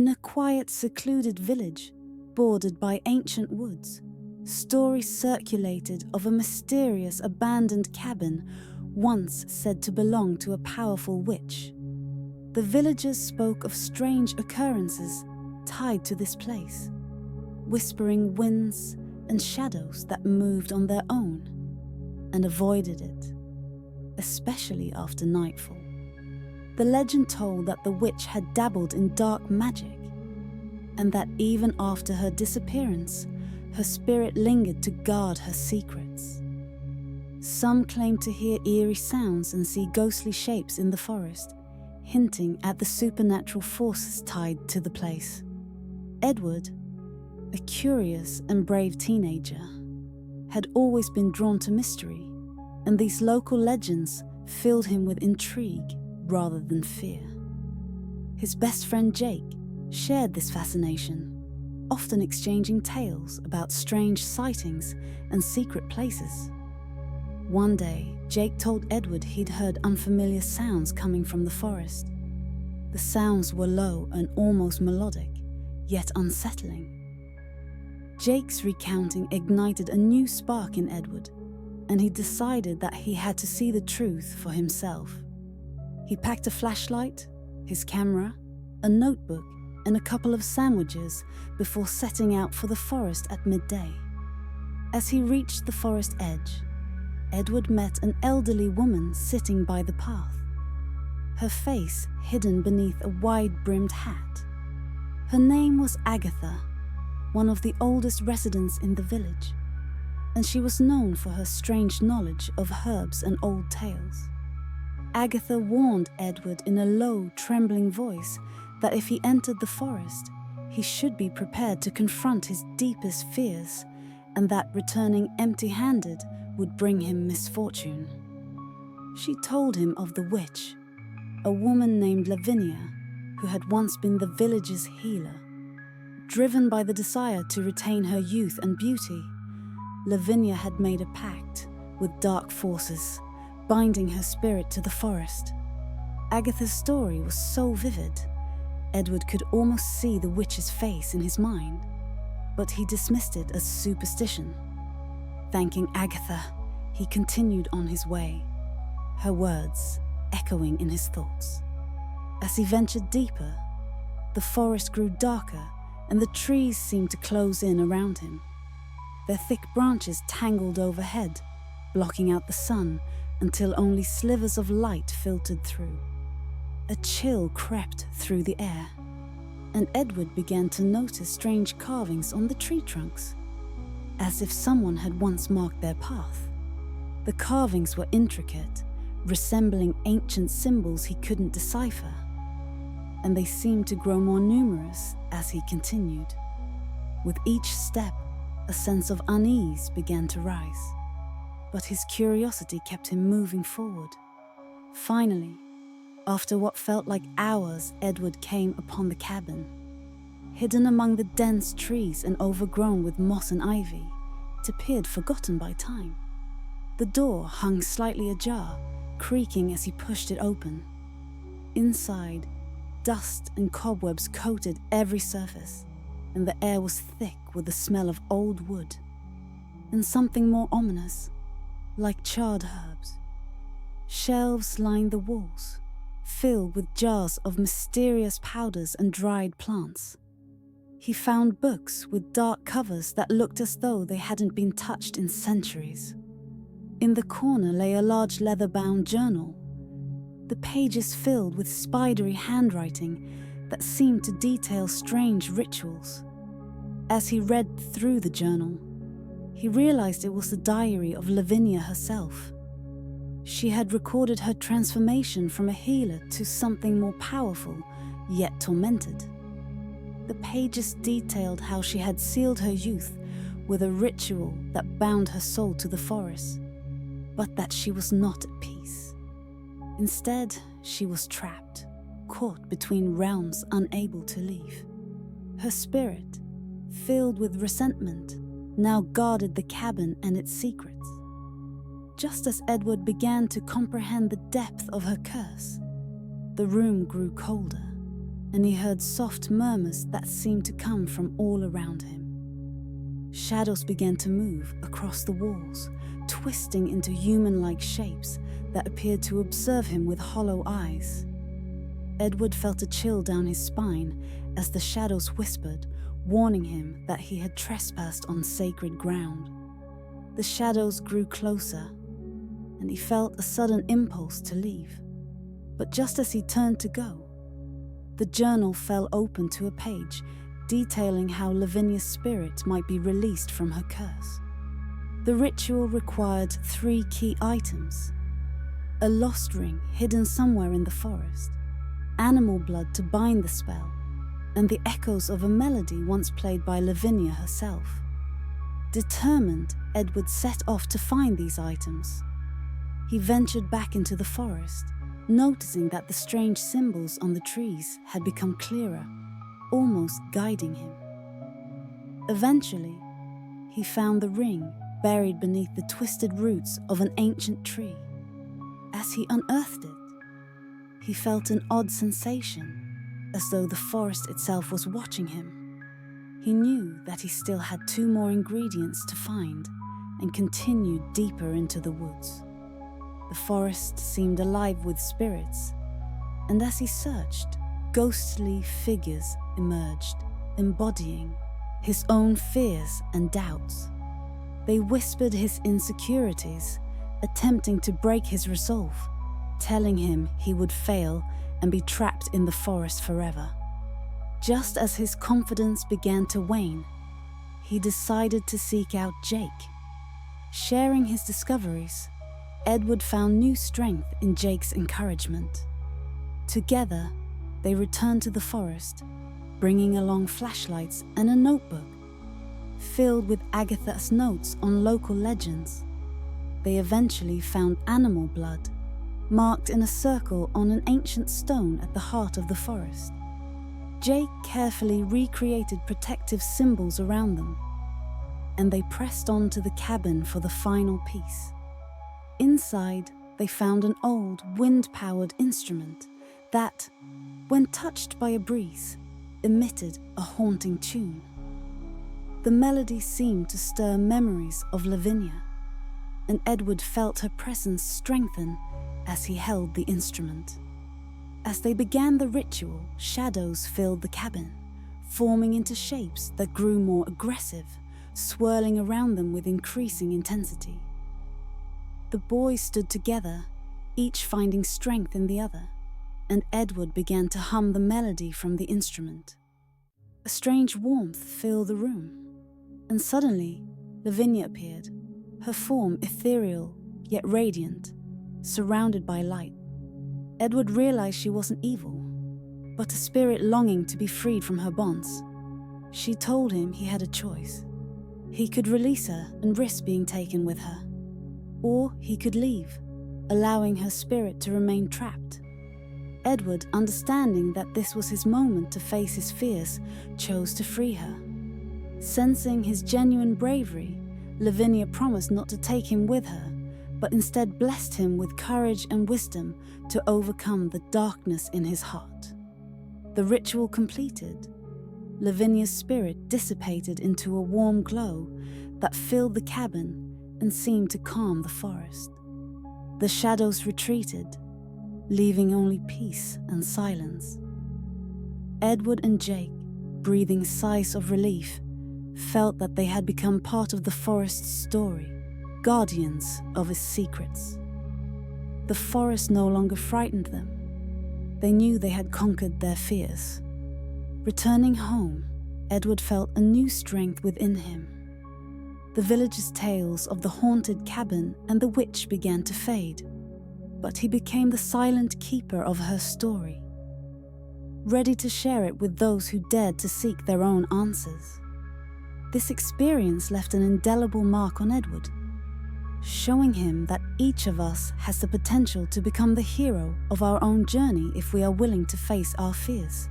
In a quiet, secluded village, bordered by ancient woods, stories circulated of a mysterious abandoned cabin once said to belong to a powerful witch. The villagers spoke of strange occurrences tied to this place, whispering winds and shadows that moved on their own, and avoided it, especially after nightfall. The legend told that the witch had dabbled in dark magic, and that even after her disappearance, her spirit lingered to guard her secrets. Some claimed to hear eerie sounds and see ghostly shapes in the forest, hinting at the supernatural forces tied to the place. Edward, a curious and brave teenager, had always been drawn to mystery, and these local legends filled him with intrigue rather than fear. His best friend Jake shared this fascination, often exchanging tales about strange sightings and secret places. One day, Jake told Edward he'd heard unfamiliar sounds coming from the forest. The sounds were low and almost melodic, yet unsettling. Jake's recounting ignited a new spark in Edward, and he decided that he had to see the truth for himself. He packed a flashlight, his camera, a notebook, and a couple of sandwiches before setting out for the forest at midday. As he reached the forest edge, Edward met an elderly woman sitting by the path, her face hidden beneath a wide-brimmed hat. Her name was Agatha, one of the oldest residents in the village, and she was known for her strange knowledge of herbs and old tales. Agatha warned Edward in a low, trembling voice that if he entered the forest, he should be prepared to confront his deepest fears, and that returning empty-handed would bring him misfortune. She told him of the witch, a woman named Lavinia, who had once been the village's healer. Driven by the desire to retain her youth and beauty, Lavinia had made a pact with dark forces, binding her spirit to the forest. Agatha's story was so vivid, Edward could almost see the witch's face in his mind, but he dismissed it as superstition. Thanking Agatha, he continued on his way, her words echoing in his thoughts. As he ventured deeper, the forest grew darker and the trees seemed to close in around him. Their thick branches tangled overhead, blocking out the sun until only slivers of light filtered through. A chill crept through the air, and Edward began to notice strange carvings on the tree trunks, as if someone had once marked their path. The carvings were intricate, resembling ancient symbols he couldn't decipher, and they seemed to grow more numerous as he continued. With each step, a sense of unease began to rise, but his curiosity kept him moving forward. Finally, after what felt like hours, Edward came upon the cabin. Hidden among the dense trees and overgrown with moss and ivy, it appeared forgotten by time. The door hung slightly ajar, creaking as he pushed it open. Inside, dust and cobwebs coated every surface, and the air was thick with the smell of old wood, and something more ominous, like charred herbs. Shelves lined the walls, filled with jars of mysterious powders and dried plants. He found books with dark covers that looked as though they hadn't been touched in centuries. In the corner lay a large leather-bound journal, the pages filled with spidery handwriting that seemed to detail strange rituals. As he read through the journal, he realized it was the diary of Lavinia herself. She had recorded her transformation from a healer to something more powerful, yet tormented. The pages detailed how she had sealed her youth with a ritual that bound her soul to the forest, but that she was not at peace. Instead, she was trapped, caught between realms unable to leave. Her spirit, filled with resentment, now guarded the cabin and its secrets. Just as Edward began to comprehend the depth of her curse, the room grew colder, and he heard soft murmurs that seemed to come from all around him. Shadows began to move across the walls, twisting into human-like shapes that appeared to observe him with hollow eyes. Edward felt a chill down his spine as the shadows whispered, warning him that he had trespassed on sacred ground. The shadows grew closer, and he felt a sudden impulse to leave. But just as he turned to go, the journal fell open to a page detailing how Lavinia's spirit might be released from her curse. The ritual required 3 key items: a lost ring hidden somewhere in the forest, animal blood to bind the spell, and the echoes of a melody once played by Lavinia herself. Determined, Edward set off to find these items. He ventured back into the forest, noticing that the strange symbols on the trees had become clearer, almost guiding him. Eventually, he found the ring buried beneath the twisted roots of an ancient tree. As he unearthed it, he felt an odd sensation, as though the forest itself was watching him. He knew that he still had 2 more ingredients to find and continued deeper into the woods. The forest seemed alive with spirits, and as he searched, ghostly figures emerged, embodying his own fears and doubts. They whispered his insecurities, attempting to break his resolve, telling him he would fail and be trapped in the forest forever. Just as his confidence began to wane, he decided to seek out Jake. Sharing his discoveries, Edward found new strength in Jake's encouragement. Together, they returned to the forest, bringing along flashlights and a notebook filled with Agatha's notes on local legends. They eventually found animal blood, marked in a circle on an ancient stone at the heart of the forest. Jake carefully recreated protective symbols around them, and they pressed on to the cabin for the final piece. Inside, they found an old, wind-powered instrument that, when touched by a breeze, emitted a haunting tune. The melody seemed to stir memories of Lavinia, and Edward felt her presence strengthen as he held the instrument. As they began the ritual, shadows filled the cabin, forming into shapes that grew more aggressive, swirling around them with increasing intensity. The boys stood together, each finding strength in the other, and Edward began to hum the melody from the instrument. A strange warmth filled the room, and suddenly Lavinia appeared, her form ethereal yet radiant, surrounded by light. Edward realized she wasn't evil, but a spirit longing to be freed from her bonds. She told him he had a choice. He could release her and risk being taken with her, or he could leave, allowing her spirit to remain trapped. Edward, understanding that this was his moment to face his fears, chose to free her. Sensing his genuine bravery, Lavinia promised not to take him with her, but instead blessed him with courage and wisdom to overcome the darkness in his heart. The ritual completed, Lavinia's spirit dissipated into a warm glow that filled the cabin and seemed to calm the forest. The shadows retreated, leaving only peace and silence. Edward and Jake, breathing sighs of relief, felt that they had become part of the forest's story, guardians of its secrets. The forest no longer frightened them. They knew they had conquered their fears. Returning home, Edward felt a new strength within him. The village's tales of the haunted cabin and the witch began to fade, but he became the silent keeper of her story, ready to share it with those who dared to seek their own answers. This experience left an indelible mark on Edward, showing him that each of us has the potential to become the hero of our own journey if we are willing to face our fears.